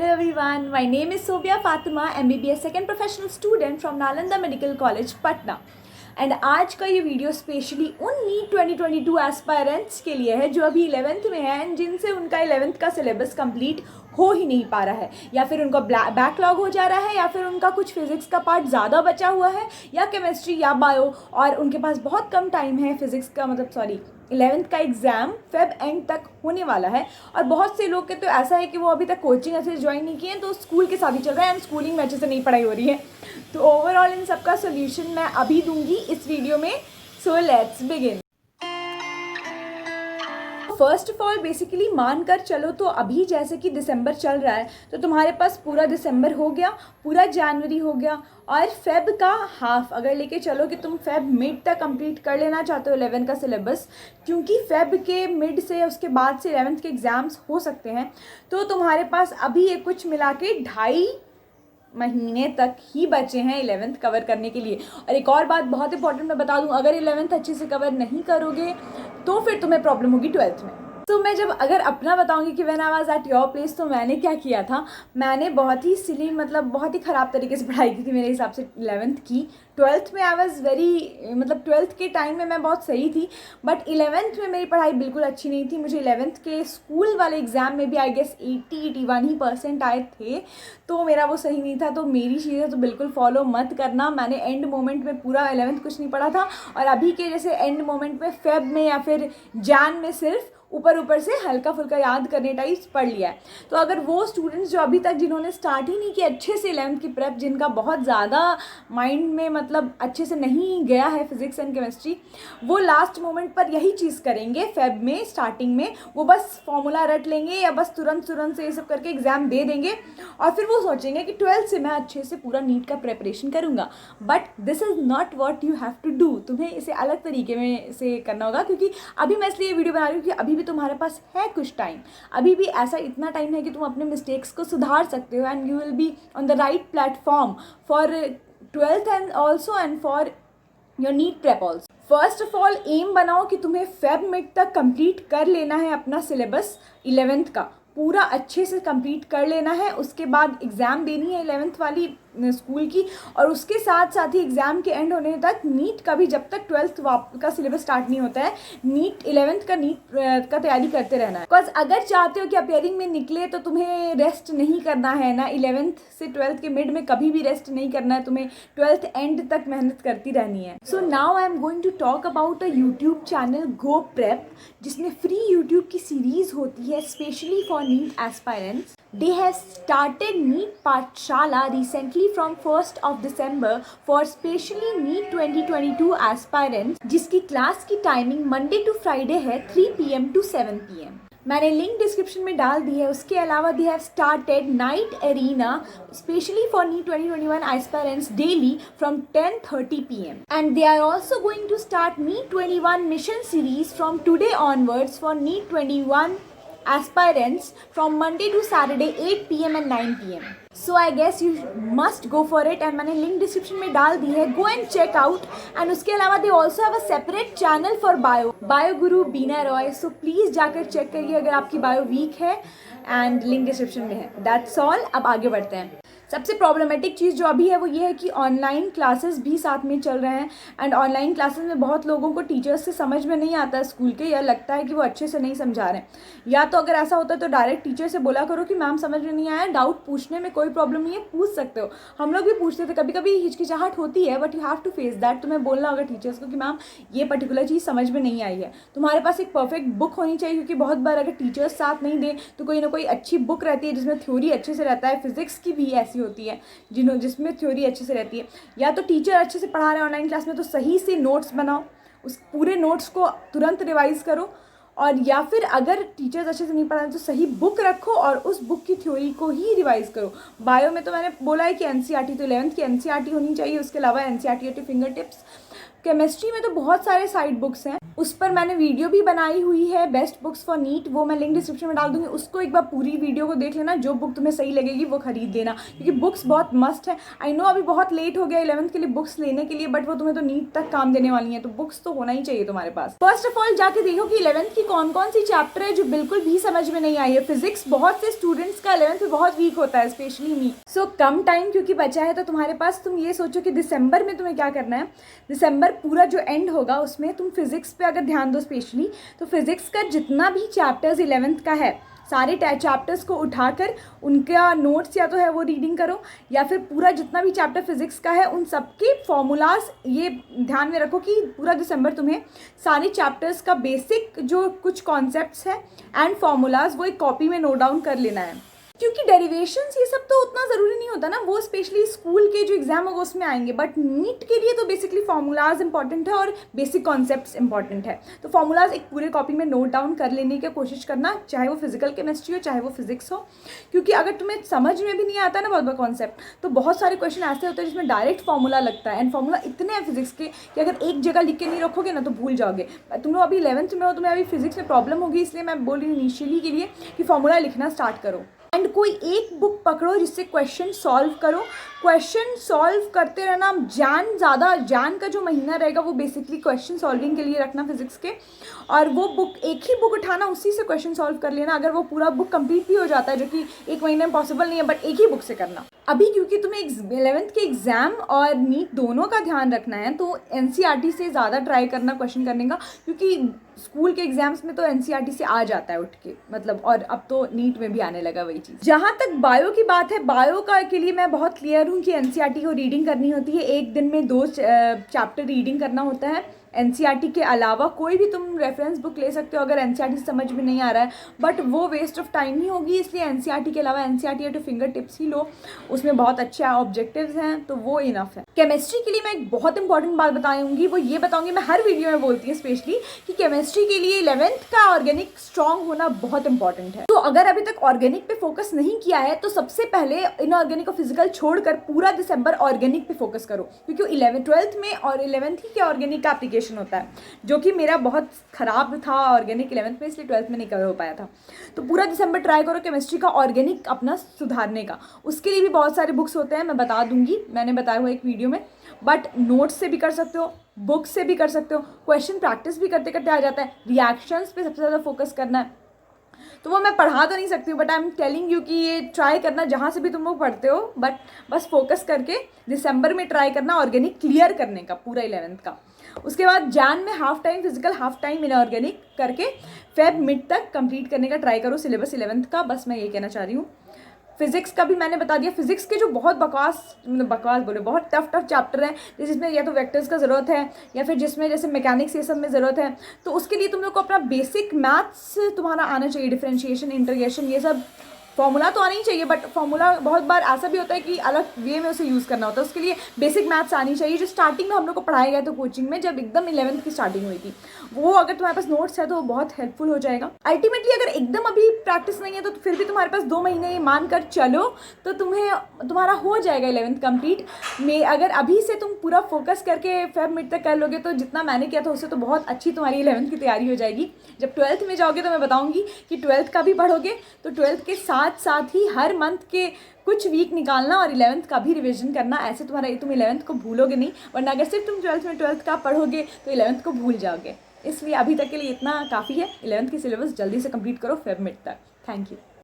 Hello everyone, my name is Sobia Fatima, MBBS second professional student from Nalanda Medical College, Patna. And आज का ये video specially उन NEET 2022 aspirants के लिए है जो अभी 11th में है एंड जिनसे उनका 11th का सिलेबस कंप्लीट हो ही नहीं पा रहा है, या फिर उनका बैकलॉग हो जा रहा है, या फिर उनका कुछ फिजिक्स का पार्ट ज़्यादा बचा हुआ है, या केमिस्ट्री या बायो, और उनके पास बहुत कम टाइम है फिजिक्स का, मतलब 11th का एग्ज़ाम फेब एंड तक होने वाला है। और बहुत से लोग के तो ऐसा है कि वो अभी तक कोचिंग अच्छे से ज्वाइन नहीं किए हैं, तो स्कूल के साथ ही चल रहा है एंड स्कूलिंग में अच्छे से नहीं पढ़ाई हो रही है। तो ओवरऑल इन सबका सोल्यूशन मैं अभी दूंगी इस वीडियो में। So let's begin. First of all basically मान कर चलो तो अभी जैसे कि दिसंबर चल रहा है, तो तुम्हारे पास पूरा दिसंबर हो गया, पूरा जनवरी हो गया, और फेब का हाफ अगर लेके चलो कि तुम फेब मिड तक कंप्लीट कर लेना चाहते हो 11 का सिलेबस, क्योंकि फेब के मिड से उसके बाद से 11th के एग्ज़ाम्स हो सकते हैं, तो तुम्हारे पास अभी ये कुछ मिला के 2.5 महीने तक ही बचे हैं 11th कवर करने के लिए। और एक और बात बहुत इंपॉर्टेंट मैं बता दूं, अगर 11th अच्छे से कवर नहीं करोगे तो फिर तुम्हें प्रॉब्लम होगी 12th में। तो मैं जब अगर अपना बताऊंगी कि when I was at your place, तो मैंने क्या किया था, मैंने बहुत ही सिली, मतलब बहुत ही ख़राब तरीके से पढ़ाई की थी मेरे हिसाब से 11th की। 12th में आई वाज वेरी, मतलब 12th के टाइम में मैं बहुत सही थी, बट 11th में मेरी पढ़ाई बिल्कुल अच्छी नहीं थी। मुझे 11th के स्कूल वाले एग्ज़ाम में भी आई गेस 80-81 ही % आए थे, तो मेरा वो सही नहीं था। तो मेरी चीज़ें तो बिल्कुल फॉलो मत करना। मैंने एंड मोमेंट में पूरा 11th कुछ नहीं पढ़ा था, और अभी के जैसे एंड मोमेंट में फेब में या फिर जैन में सिर्फ ऊपर से हल्का फुल्का याद करने टाइप पढ़ लिया है। तो अगर वो स्टूडेंट्स जो अभी तक जिन्होंने स्टार्ट ही नहीं किया अच्छे से 11th की प्रेप, जिनका बहुत ज़्यादा माइंड में मतलब अच्छे से नहीं गया है फिजिक्स एंड केमिस्ट्री, वो लास्ट मोमेंट पर यही चीज़ करेंगे। फेब में स्टार्टिंग में वो बस फॉर्मूला रट लेंगे या बस तुरंत से ये सब करके एग्ज़ाम दे देंगे, और फिर वो सोचेंगे कि 12th से मैं अच्छे से पूरा नीट का प्रेपरेशन करूँगा। But this is not what you have to do. तुम्हें इसे अलग तरीके में से करना होगा, क्योंकि अभी मैं इसलिए वीडियो बना रही हूँ कि अभी भी तुम्हारे पास है कुछ टाइम, अभी भी ऐसा इतना टाइम है कि तुम अपने मिस्टेक्स को सुधार सकते हो, and you will be on the right platform for 12th and also and for your NEET prep also. First of all aim बनाओ कि तुम्हें फेब मिड तक कंप्लीट कर लेना है अपना सिलेबस 11th का, पूरा अच्छे से कंप्लीट कर लेना है। उसके बाद एग्ज़ाम देनी है 11th वाली स्कूल की, और उसके साथ साथ ही एग्ज़ाम के एंड होने तक नीट का भी, जब तक 12th का सिलेबस स्टार्ट नहीं होता है, नीट 11th का नीट का तैयारी करते रहना है। बिकॉज अगर चाहते हो कि अपेयरिंग में निकले तो तुम्हें रेस्ट नहीं करना है ना, 11th से 12th के मिड में कभी भी रेस्ट नहीं करना है, तुम्हें 12th एंड तक मेहनत करती रहनी है। So now I am going to talk about a YouTube channel Go Prep, जिसमें फ्री यूट्यूब की सीरीज़ होती है specially for NEET aspirants. They have started NEET Pathshala recently from 1st of December for specially NEET 2022 aspirants, जिसकी class की timing Monday to Friday है 3 PM to 7 PM। मैंने link description में डाल दी है। उसके अलावा they have started Night Arena specially for NEET 2021 aspirants daily from 10:30 PM, and they are also going to start NEET 21 mission series from today onwards for NEET 21 aspirants from Monday to Saturday 8 PM and 9 PM. So I guess you must go for it, and मैंने link description में डाल दी है, go and check out। and उसके अलावा they also have a separate channel for bio Guru Bina Roy, so please जाकर check करिए अगर आपकी बायो वीक है, एंड लिंक डिस्क्रिप्शन में है। That's all. अब आगे बढ़ते हैं। सबसे प्रॉब्लमेटिक चीज़ जो अभी है वो ये है कि ऑनलाइन क्लासेस भी साथ में चल रहे हैं, एंड ऑनलाइन क्लासेस में बहुत लोगों को टीचर्स से समझ में नहीं आता है स्कूल के, या लगता है कि वो अच्छे से नहीं समझा रहे हैं। या तो अगर ऐसा होता है तो डायरेक्ट टीचर से बोला करो कि मैम समझ में नहीं आया, डाउट पूछने में कोई प्रॉब्लम नहीं है, पूछ सकते हो। हम लोग भी पूछते थे, कभी कभी हिचकिचाहट होती है, but you have to face that. तुम्हें बोलना होगा टीचर्स को कि मैम ये पर्टिकुलर चीज़ समझ में नहीं आई है। तुम्हारे पास एक परफेक्ट बुक होनी चाहिए, क्योंकि बहुत बार अगर टीचर्स साथ नहीं दें तो कोई ना कोई अच्छी बुक रहती है जिसमें थ्योरी अच्छे से रहता है। फिजिक्स की भी ऐसी होती है जिसमें थ्योरी अच्छे से रहती है। या तो टीचर अच्छे से पढ़ा रहे हैं ऑनलाइन क्लास में तो सही से नोट्स बनाओ, उस पूरे नोट्स को तुरंत रिवाइज करो, और या फिर अगर टीचर्स अच्छे से नहीं पढ़ा रहे तो सही बुक रखो और उस बुक की थ्योरी को ही रिवाइज करो। बायो में तो मैंने बोला है कि एनसीईआरटी, तो 11th की एनसीईआरटी होनी चाहिए, उसके अलावा एनसीईआरटी फिंगर टिप्स। केमिस्ट्री में तो बहुत सारे साइड बुक्स हैं, उस पर मैंने वीडियो भी बनाई हुई है, बेस्ट बुक्स फॉर नीट, वो मैं लिंक डिस्क्रिप्शन में डाल दूंगी, उसको एक बार पूरी वीडियो को देख लेना, जो बुक तुम्हें सही लगेगी वो खरीद लेना, क्योंकि बुक्स बहुत मस्ट है। आई नो अभी बहुत लेट हो गया 11th के लिए बुक्स लेने के लिए, बट वो तुम्हें तो नीट तक काम देने वाली हैं, तो बुक्स तो होना ही चाहिए तुम्हारे पास। फर्स्ट ऑफ ऑल जाके देखो कि 11th की कौन कौन सी चैप्टर है जो बिल्कुल भी समझ में नहीं आई है। फिजिक्स बहुत से स्टूडेंट्स का 11th में बहुत वीक होता है, स्पेशली मी। सो कम टाइम क्योंकि बचा है तो तुम्हारे पास, तुम ये सोचो कि दिसंबर में तुम्हें क्या करना है। दिसंबर पूरा जो एंड होगा उसमें तुम फिजिक्स पे अगर ध्यान दो स्पेशली, तो फिजिक्स का जितना भी चैप्टर्स 11th का है सारे चैप्टर्स को उठाकर उनका नोट्स या तो है वो रीडिंग करो, या फिर पूरा जितना भी चैप्टर फिजिक्स का है उन सबके फॉर्मूलाज, ये ध्यान में रखो कि पूरा दिसंबर तुम्हें सारे चैप्टर्स का बेसिक जो कुछ कॉन्सेप्ट्स है एंड फॉर्मूलाज वो एक कॉपी में नोट डाउन कर लेना है, क्योंकि डेरिवेशंस ये सब तो उतना ज़रूरी नहीं होता ना, वो स्पेशली स्कूल के जो एग्जाम होगा उसमें आएंगे, बट नीट के लिए तो बेसिकली फॉर्मूलाज इंपॉर्टेंट है और बेसिक कॉन्सेप्ट्स इंपॉर्टेंट है। तो फॉर्मूलाज एक पूरे कॉपी में नोट डाउन कर लेने की कोशिश करना, चाहे वो फिजिकल केमिस्ट्री हो चाहे वो फिजिक्स हो, क्योंकि अगर तुम्हें समझ में भी नहीं आता ना बहुत बड़ा कॉन्सेप्ट, तो बहुत सारे क्वेश्चन ऐसे होते हैं जिसमें डायरेक्ट फॉर्मूला लगता है, एंड फॉर्मूला इतने हैं फिजिक्स के कि अगर एक जगह लिख के नहीं रखोगे ना तो भूल जाओगे। तुम लोग अभी 11th में हो, तुम्हें अभी फिजिक्स में प्रॉब्लम होगी, इसलिए मैं बोल रही हूँ इनिशियली के लिए कि फॉर्मूला लिखना स्टार्ट करो, एंड कोई एक बुक पकड़ो जिससे क्वेश्चन सॉल्व करो। क्वेश्चन सॉल्व करते रहना, जान का जो महीना रहेगा वो बेसिकली क्वेश्चन सॉल्विंग के लिए रखना फिजिक्स के, और वो बुक एक ही बुक उठाना उसी से क्वेश्चन सॉल्व कर लेना। अगर वो पूरा बुक कंप्लीट भी हो जाता है, जो कि एक महीने में पॉसिबल नहीं है, बट एक ही बुक से करना। अभी क्योंकि तुम्हें 11th के एग्जाम और नीट दोनों का ध्यान रखना है, तो एनसीईआरटी से ज़्यादा ट्राई करना क्वेश्चन करने का, क्योंकि स्कूल के एग्जाम्स में तो एनसीईआरटी से आ जाता है उठ के, मतलब, और अब तो नीट में भी आने लगा वही चीज़। जहाँ तक बायो की बात है, बायो का के लिए मैं बहुत क्लियर हूँ कि एनसीईआरटी को रीडिंग करनी होती है, एक दिन में 2 चैप्टर रीडिंग करना होता है। एनसीईआरटी के अलावा कोई भी तुम रेफरेंस बुक ले सकते हो अगर एनसीईआरटी से समझ में नहीं आ रहा है, बट वो वेस्ट ऑफ टाइम ही होगी, इसलिए एनसीईआरटी के अलावा एनसीईआरटी या तो फिंगर टिप्स ही लो, उसमें बहुत अच्छे ऑब्जेक्टिव्स हैं, तो वो इनफ है। केमिस्ट्री के लिए मैं एक बहुत इंपॉर्टेंट बात बताऊंगी, वो ये बताऊंगी, मैं हर वीडियो में बोलती हूँ स्पेशली, कि केमिस्ट्री के लिए 11th का ऑर्गेनिक स्ट्रॉन्ग होना बहुत इंपॉर्टेंट है। तो अगर अभी तक ऑर्गेनिक पे फोकस नहीं किया है तो सबसे पहले इनऑर्गेनिक और फिजिकल छोड़कर पूरा दिसंबर ऑर्गेनिक पे फोकस करो, क्योंकि 12th में और 11th ही के ऑर्गेनिक का एप्लीकेशन होता है, जो कि मेरा बहुत ख़राब था ऑर्गेनिक 11th में, इसलिए 12th में नहीं कवर हो पाया था। तो पूरा दिसंबर ट्राई करो केमिस्ट्री का ऑर्गेनिक अपना सुधारने का। उसके लिए भी बहुत सारे बुक्स होते हैं, मैं बता दूंगी, मैंने बताया हुआ एक वीडियो में, बट नोट्स से भी कर सकते हो, बुक से भी कर सकते हो, क्वेश्चन प्रैक्टिस भी करते करते आ जाता है। रिएक्शंस पे सबसे ज़्यादा फोकस करना है, तो वो मैं पढ़ा तो नहीं सकती हूँ, but I am telling you कि ये ट्राई करना जहाँ से भी तुम लोग पढ़ते हो, बट बस फोकस करके दिसंबर में ट्राई करना ऑर्गेनिक क्लियर करने का पूरा 11th का। उसके बाद जैन में half time physical half time inorganic करके फेब मिड तक कंप्लीट करने का ट्राई करो सिलेबस 11th का, बस मैं ये कहना चाह रही हूँ। फिजिक्स का भी मैंने बता दिया। फिजिक्स के जो बहुत बकवास बोले बहुत टफ चैप्टर हैं, जिसमें या तो वेक्टर्स का ज़रूरत है या फिर जिसमें जैसे मैकेनिक्स ये सब में ज़रूरत है, तो उसके लिए तुम लोग को अपना बेसिक मैथ्स तुम्हारा आना चाहिए, डिफरेंशिएशन, इंटीग्रेशन, ये सब फॉर्मूला तो आना ही चाहिए, बट फॉर्मूला बहुत बार ऐसा भी होता है कि अलग वे में उसे यूज़ करना होता है, उसके लिए बेसिक मैथ्स आनी चाहिए, जो स्टार्टिंग में हम लोग को पढ़ाया गया था कोचिंग में जब एकदम 11th की स्टार्टिंग हुई थी। वो अगर तुम्हारे पास नोट्स है तो बहुत हेल्पफुल हो जाएगा। अल्टीमेटली अगर एकदम अभी प्रैक्टिस नहीं है तो फिर भी तुम्हारे पास 2 महीने मान कर चलो तो तुम्हारा हो जाएगा 11th कंप्लीट में। अगर अभी से तुम पूरा फोकस करके फेब मिड तक कर लोगे तो जितना मैंने किया था उससे तो बहुत अच्छी तुम्हारी 11th की तैयारी हो जाएगी। जब 12th में जाओगे तो मैं बताऊँगी कि 12th का भी पढ़ोगे, तो 12th के साथ ही हर मंथ के कुछ वीक निकालना और 11th का भी रिवीजन करना, ऐसे तुम 11th को भूलोगे नहीं, वरना अगर सिर्फ तुम 12th में 12th का पढ़ोगे तो 11th को भूल जाओगे। इसलिए अभी तक के लिए इतना काफ़ी है। 11th की सिलेबस जल्दी से कंप्लीट करो फेब मिड तक। Thank you.